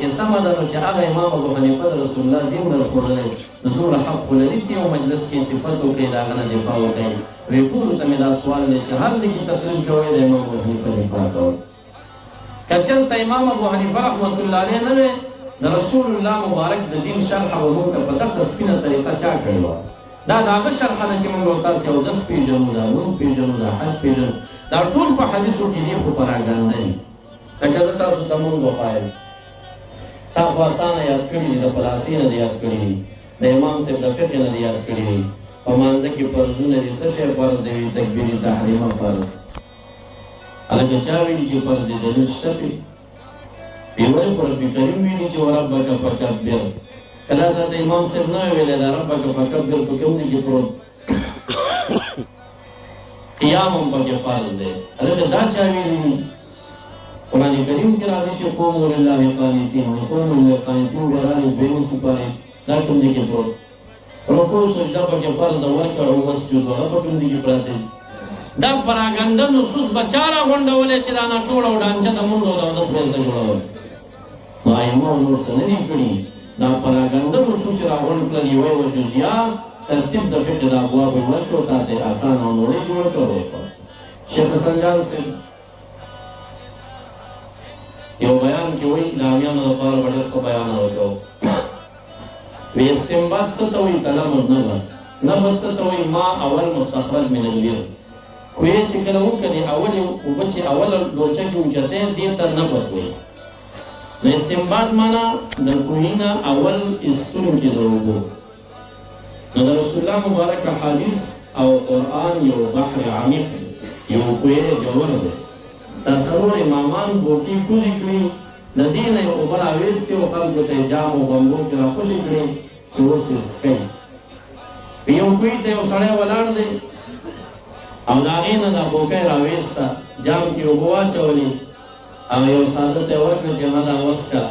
چې سم ده چې هغه امام ابو حنیفه رسول الله دین ورکړل نو نور حق لري چې یو مجلس کې صفات او کې داغه دفاع وکړي وی ټول ته دا سوال نه چې هر ځکه تقریر کوي د امام ابو حنیفه دفاع کوي کچن ته امام ابو حنیفه رحمت الله علیه نه د رسول الله مبارک د دین شرح او موږ په دغه سپینه طریقه چا کړو دا داغه شرح نه چې موږ تاسو یو د پیژنو دا نو پیژنو دا حد پیژنو دا ټول په حدیثو کې دی په پراګاندا نه کله تاسو ته موږ وایو تاسو آسان یاد کړی د فلسفې نه یاد کړی د امام صاحب د فقه نه یاد کړی په مانځ کې پرځونه دي څه شی فرض دی تکبیر تحریم فرض الګ چاوي چې فرض دي د شپې پیوړ پر کریم ویلي چې ربک فکبر کله دا د امام صاحب نه ویل دا ربک فکبر په کوم دي چې پرو قیام هم په فرض دی الګ دا چاوي قرآن کریم کے راضی کہ قوموا للہ قانتین قوموا للہ قانتین برانی بیرون سپاری لا تم دیکھے پروت رکوع سجدہ پاکے فرض ورکع وسجد رب تم دیکھے پراتے دا پراگنده نصوص بچارا غونډولې چې دا نه ټوړه وډانچه د مونږ او د خپل ته جوړول ما ایمو نور څه نه دي کړي دا پراگنده نصوص راغون کړل یو یو جزیا ترتیب د فقه د ابواب ورکو ته آسان او نورې جوړ کړو شیخ سنجان سے یو بیان کې وایي لامیانو لپاره ډېر ښه بیان وکړو وی استنباط څه ته وایي کلام نبض څه ته وایي ما اول مستخرج من البیر خو یې چې کله وکړي اول اوبه چې اول لوچه کې اوچتې دې ته نبض وایي نو استنباط معنا د کوهي نه اول ایستونکي د اوبو نو د رسول الله مبارک حدیث او قرآن یو بحر عمیق یو کوه جوهر دی تصور امامان بوکی کوزی کړي د دې نه یو بل اويستي او خلکو ته جام او بمبو کې راخلي کړي چې اوس کوي یو کوي ته یو سړی ولاړ دی او دا غینه د بوکای راويستا جام کې وبوا چولې او یو ساده ته ورکړ چې ما دا وسکا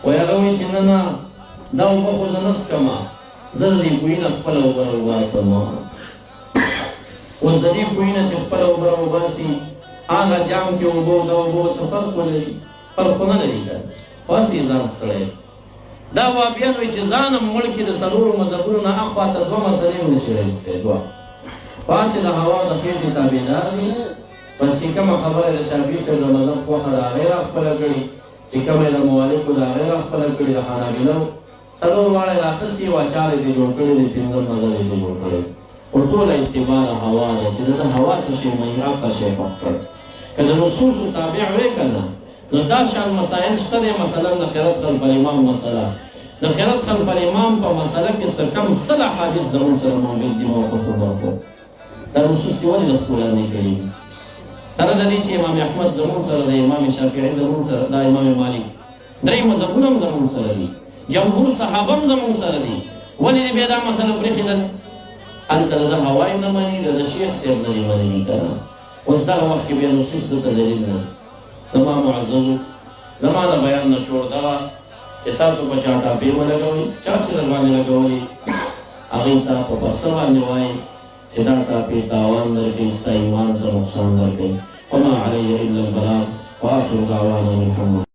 وایي چې نه دا په خو ځنس کما زه دې کوی نه خپل وګورم او د دې کوی نه چې خپل وګورم آغا جام کې وبو دا وبو څه فرق ولري فرق نه لري خاصي ځان ستړی دا وابیان وي چې ځان ملک د سلور مذهبونو نه اخوا ته دوه مسلې ونشي راځي دوه خاصي د هوا د فیض تابعدار دي بس چې کوم خبره د شافعي په مذهب خو خدا غیر خپل کړي چې کوم د موالف د غیر خپل کړي د حنابلو سلور واړه راخستي واچارې دي جوړ کړي دي څنګه مذهب دي جوړ کړي او ټول اعتبار هوا چې د هوا څخه مې راځي شي فقط کله رسول تابع وکړه نو دا شان مسائل شته مثلا د قرات خلف الامام مسله د قرات خلف الامام په مسله کې څه کم صلاح حدیث زمون سره موجود دي او خصوصا ورته دا رسول سی ولې رسول نه کوي سره د دې چې امام احمد زمون سره د امام شافعي زمون سره د امام مالک درې مذهبونه زمون سره دي جمهور صحابه زمون سره دي ولې به دا مسله پرې خدل انت د هوای نه مانی د شیخ سیر نه مانی کنه اوس دا وخت کې به نصوص ته دلیل نه تمام معزز زمانه بیان نه جوړ دا چې تاسو په چاته به ولګوي چا چې باندې لګوي هغه ته په پښتو باندې وایي چې دا تاسو تاوان درکې ایمان ته نقصان درکې وما علی الا البلاغ واخر دعوانا الحمد